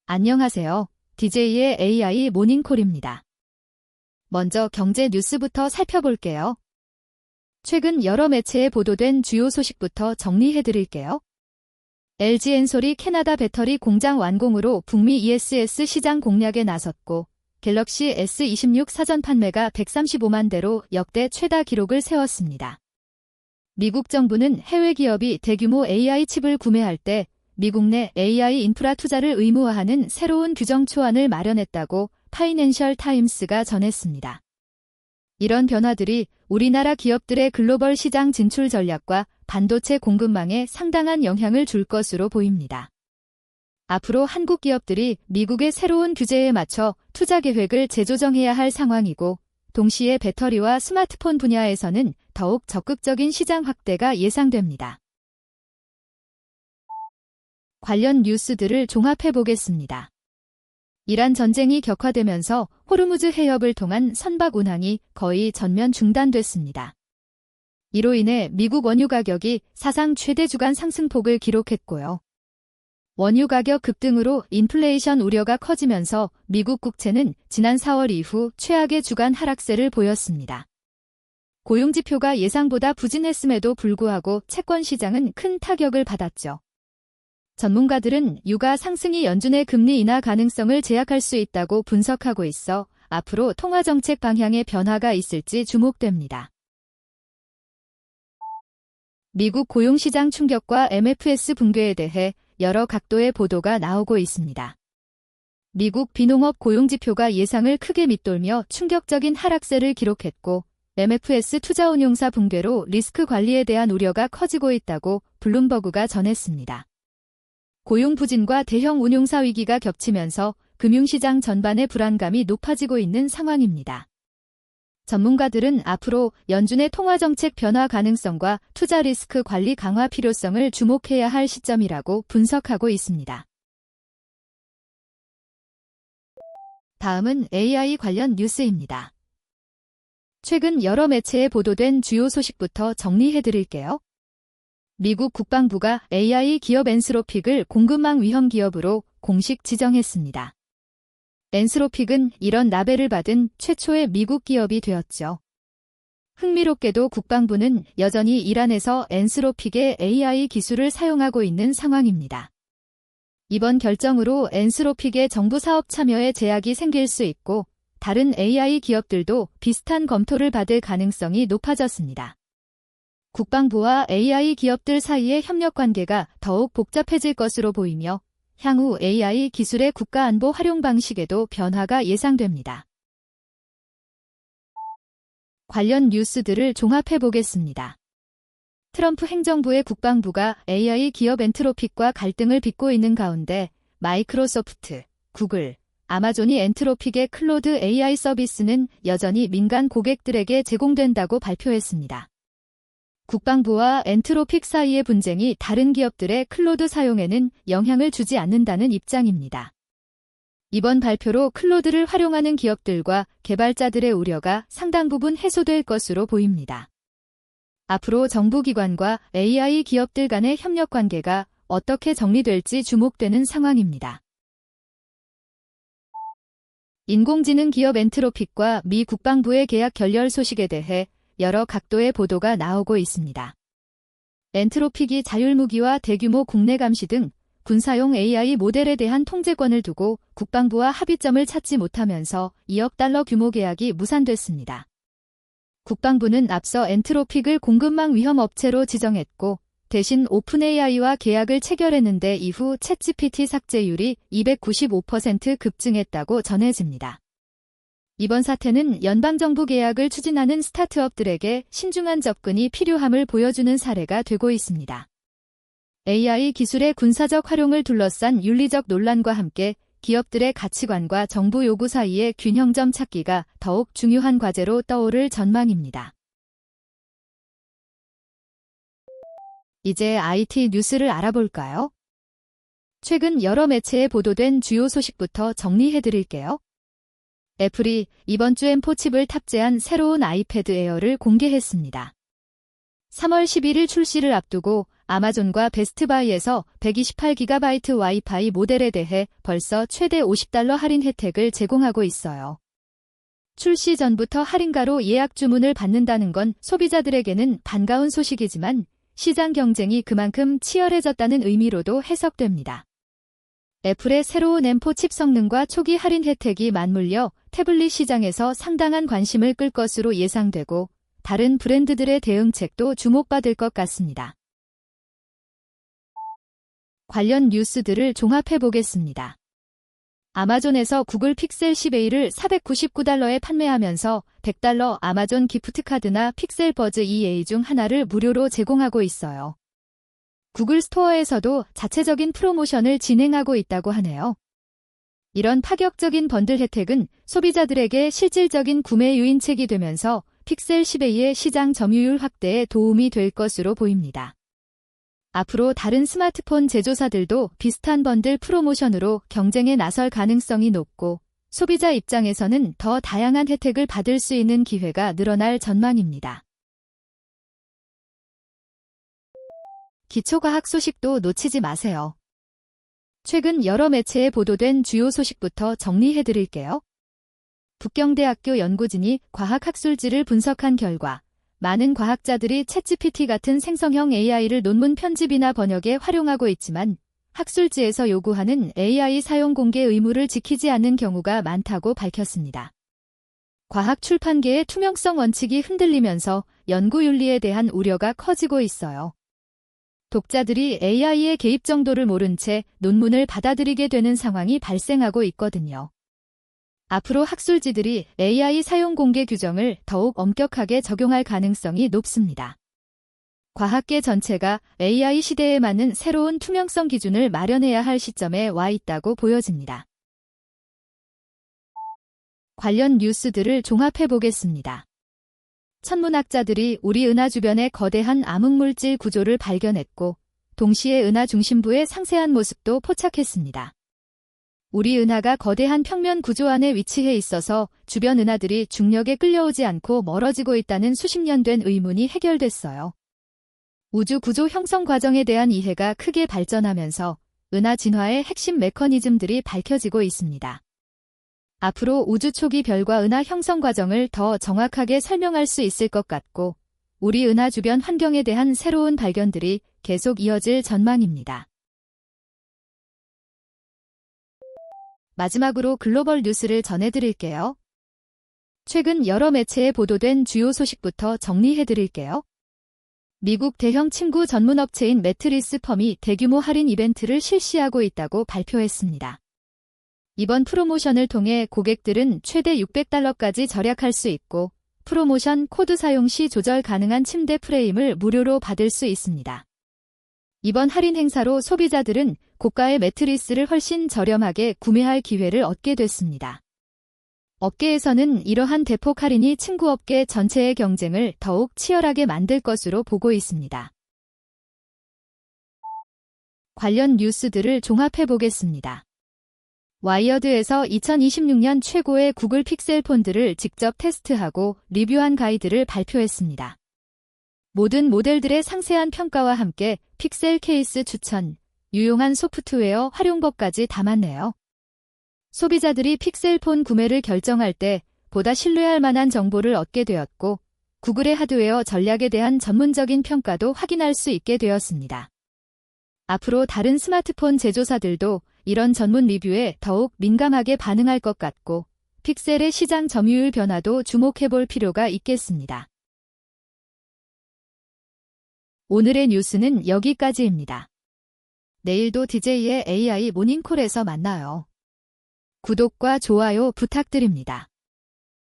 안녕하세요. DJ의 AI 모닝콜입니다. 먼저 경제 뉴스부터 살펴볼게요. 최근 여러 매체에 보도된 주요 소식부터 정리해드릴게요. LG 엔솔이 캐나다 배터리 공장 완공으로 북미 ESS 시장 공략에 나섰고, 갤럭시 S26 사전 판매가 135만 대로 역대 최다 기록을 세웠습니다. 미국 정부는 해외 기업이 대규모 AI 칩을 구매할 때 미국 내 AI 인프라 투자를 의무화하는 새로운 규정 초안을 마련했다고 파이낸셜 타임스가 전했습니다. 이런 변화들이 우리나라 기업들의 글로벌 시장 진출 전략과 반도체 공급망에 상당한 영향을 줄 것으로 보입니다. 앞으로 한국 기업들이 미국의 새로운 규제에 맞춰 투자 계획을 재조정해야 할 상황이고, 동시에 배터리와 스마트폰 분야에서는 더욱 적극적인 시장 확대가 예상됩니다. 관련 뉴스들을 종합해보겠습니다. 이란 전쟁이 격화되면서 호르무즈 해협을 통한 선박 운항이 거의 전면 중단됐습니다. 이로 인해 미국 원유 가격이 사상 최대 주간 상승폭을 기록했고요. 원유 가격 급등으로 인플레이션 우려가 커지면서 미국 국채는 지난 4월 이후 최악의 주간 하락세를 보였습니다. 고용지표가 예상보다 부진했음에도 불구하고 채권 시장은 큰 타격을 받았죠. 전문가들은 유가 상승이 연준의 금리 인하 가능성을 제약할 수 있다고 분석하고 있어 앞으로 통화정책 방향에 변화가 있을지 주목됩니다. 미국 고용시장 충격과 MFS 붕괴에 대해 여러 각도의 보도가 나오고 있습니다. 미국 비농업 고용지표가 예상을 크게 밑돌며 충격적인 하락세를 기록했고, MFS 투자운용사 붕괴로 리스크 관리에 대한 우려가 커지고 있다고 블룸버그가 전했습니다. 고용 부진과 대형 운용사 위기가 겹치면서 금융시장 전반의 불안감이 높아지고 있는 상황입니다. 전문가들은 앞으로 연준의 통화정책 변화 가능성과 투자 리스크 관리 강화 필요성을 주목해야 할 시점이라고 분석하고 있습니다. 다음은 AI 관련 뉴스입니다. 최근 여러 매체에 보도된 주요 소식부터 정리해드릴게요. 미국 국방부가 AI 기업 엔스로픽을 공급망 위험 기업으로 공식 지정했습니다. 엔스로픽은 이런 라벨을 받은 최초의 미국 기업이 되었죠. 흥미롭게도 국방부는 여전히 이란에서 엔스로픽의 AI 기술을 사용하고 있는 상황입니다. 이번 결정으로 엔스로픽의 정부 사업 참여에 제약이 생길 수 있고, 다른 AI 기업들도 비슷한 검토를 받을 가능성이 높아졌습니다. 국방부와 AI 기업들 사이의 협력 관계가 더욱 복잡해질 것으로 보이며, 향후 AI 기술의 국가안보 활용 방식에도 변화가 예상됩니다. 관련 뉴스들을 종합해보겠습니다. 트럼프 행정부의 국방부가 AI 기업 엔트로픽과 갈등을 빚고 있는 가운데 마이크로소프트, 구글, 아마존이 엔트로픽의 클로드 AI 서비스는 여전히 민간 고객들에게 제공된다고 발표했습니다. 국방부와 엔트로픽 사이의 분쟁이 다른 기업들의 클로드 사용에는 영향을 주지 않는다는 입장입니다. 이번 발표로 클로드를 활용하는 기업들과 개발자들의 우려가 상당 부분 해소될 것으로 보입니다. 앞으로 정부기관과 AI 기업들 간의 협력 관계가 어떻게 정리될지 주목되는 상황입니다. 인공지능 기업 엔트로픽과 미 국방부의 계약 결렬 소식에 대해 여러 각도의 보도가 나오고 있습니다. 엔트로픽이 자율무기와 대규모 국내 감시 등 군사용 AI 모델에 대한 통제권을 두고 국방부와 합의점을 찾지 못하면서 2억 달러 규모 계약이 무산됐습니다. 국방부는 앞서 엔트로픽을 공급망 위험 업체로 지정했고, 대신 오픈AI와 계약을 체결했는데 이후 챗GPT 삭제율이 295% 급증했다고 전해집니다. 이번 사태는 연방정부 계약을 추진하는 스타트업들에게 신중한 접근이 필요함을 보여주는 사례가 되고 있습니다. AI 기술의 군사적 활용을 둘러싼 윤리적 논란과 함께 기업들의 가치관과 정부 요구 사이의 균형점 찾기가 더욱 중요한 과제로 떠오를 전망입니다. 이제 IT 뉴스를 알아볼까요? 최근 여러 매체에 보도된 주요 소식부터 정리해드릴게요. 애플이 이번 주 M4 칩을 탑재한 새로운 아이패드 에어를 공개했습니다. 3월 11일 출시를 앞두고 아마존과 베스트바이에서 128GB 와이파이 모델에 대해 벌써 최대 $50 할인 혜택을 제공하고 있어요. 출시 전부터 할인가로 예약 주문을 받는다는 건 소비자들에게는 반가운 소식이지만 시장 경쟁이 그만큼 치열해졌다는 의미로도 해석됩니다. 애플의 새로운 M4 칩 성능과 초기 할인 혜택이 맞물려 태블릿 시장에서 상당한 관심을 끌 것으로 예상되고 다른 브랜드들의 대응책도 주목받을 것 같습니다. 관련 뉴스들을 종합해 보겠습니다. 아마존에서 구글 픽셀 10A를 $499에 판매하면서 $100 아마존 기프트 카드나 픽셀 버즈 2A 중 하나를 무료로 제공하고 있어요. 구글 스토어에서도 자체적인 프로모션을 진행하고 있다고 하네요. 이런 파격적인 번들 혜택은 소비자들에게 실질적인 구매 유인책이 되면서 픽셀 10A의 시장 점유율 확대에 도움이 될 것으로 보입니다. 앞으로 다른 스마트폰 제조사들도 비슷한 번들 프로모션으로 경쟁에 나설 가능성이 높고 소비자 입장에서는 더 다양한 혜택을 받을 수 있는 기회가 늘어날 전망입니다. 기초과학 소식도 놓치지 마세요. 최근 여러 매체에 보도된 주요 소식부터 정리해드릴게요. 북경대학교 연구진이 과학학술지를 분석한 결과 많은 과학자들이 챗GPT 같은 생성형 AI를 논문 편집이나 번역에 활용하고 있지만 학술지에서 요구하는 AI 사용 공개 의무를 지키지 않는 경우가 많다고 밝혔습니다. 과학 출판계의 투명성 원칙이 흔들리면서 연구윤리에 대한 우려가 커지고 있어요. 독자들이 AI의 개입 정도를 모른 채 논문을 받아들이게 되는 상황이 발생하고 있거든요. 앞으로 학술지들이 AI 사용 공개 규정을 더욱 엄격하게 적용할 가능성이 높습니다. 과학계 전체가 AI 시대에 맞는 새로운 투명성 기준을 마련해야 할 시점에 와 있다고 보여집니다. 관련 뉴스들을 종합해 보겠습니다. 천문학자들이 우리 은하 주변의 거대한 암흑물질 구조를 발견했고 동시에 은하 중심부의 상세한 모습도 포착했습니다. 우리 은하가 거대한 평면 구조 안에 위치해 있어서 주변 은하들이 중력에 끌려오지 않고 멀어지고 있다는 수십 년 된 의문이 해결됐어요. 우주 구조 형성 과정에 대한 이해가 크게 발전하면서 은하 진화의 핵심 메커니즘들이 밝혀지고 있습니다. 앞으로 우주 초기 별과 은하 형성 과정을 더 정확하게 설명할 수 있을 것 같고 우리 은하 주변 환경에 대한 새로운 발견들이 계속 이어질 전망입니다. 마지막으로 글로벌 뉴스를 전해드릴게요. 최근 여러 매체에 보도된 주요 소식부터 정리해드릴게요. 미국 대형 침구 전문 업체인 매트리스 펌이 대규모 할인 이벤트를 실시하고 있다고 발표했습니다. 이번 프로모션을 통해 고객들은 최대 $600까지 절약할 수 있고 프로모션 코드 사용 시 조절 가능한 침대 프레임을 무료로 받을 수 있습니다. 이번 할인 행사로 소비자들은 고가의 매트리스를 훨씬 저렴하게 구매할 기회를 얻게 됐습니다. 업계에서는 이러한 대폭 할인이 침구업계 전체의 경쟁을 더욱 치열하게 만들 것으로 보고 있습니다. 관련 뉴스들을 종합해 보겠습니다. 와이어드에서 2026년 최고의 구글 픽셀 폰들을 직접 테스트하고 리뷰한 가이드를 발표했습니다. 모든 모델들의 상세한 평가와 함께 픽셀 케이스 추천, 유용한 소프트웨어 활용법까지 담았네요. 소비자들이 픽셀폰 구매를 결정할 때 보다 신뢰할 만한 정보를 얻게 되었고 구글의 하드웨어 전략에 대한 전문적인 평가도 확인할 수 있게 되었습니다. 앞으로 다른 스마트폰 제조사들도 이런 전문 리뷰에 더욱 민감하게 반응할 것 같고 픽셀의 시장 점유율 변화도 주목해볼 필요가 있겠습니다. 오늘의 뉴스는 여기까지입니다. 내일도 DJ의 AI 모닝콜에서 만나요. 구독과 좋아요 부탁드립니다.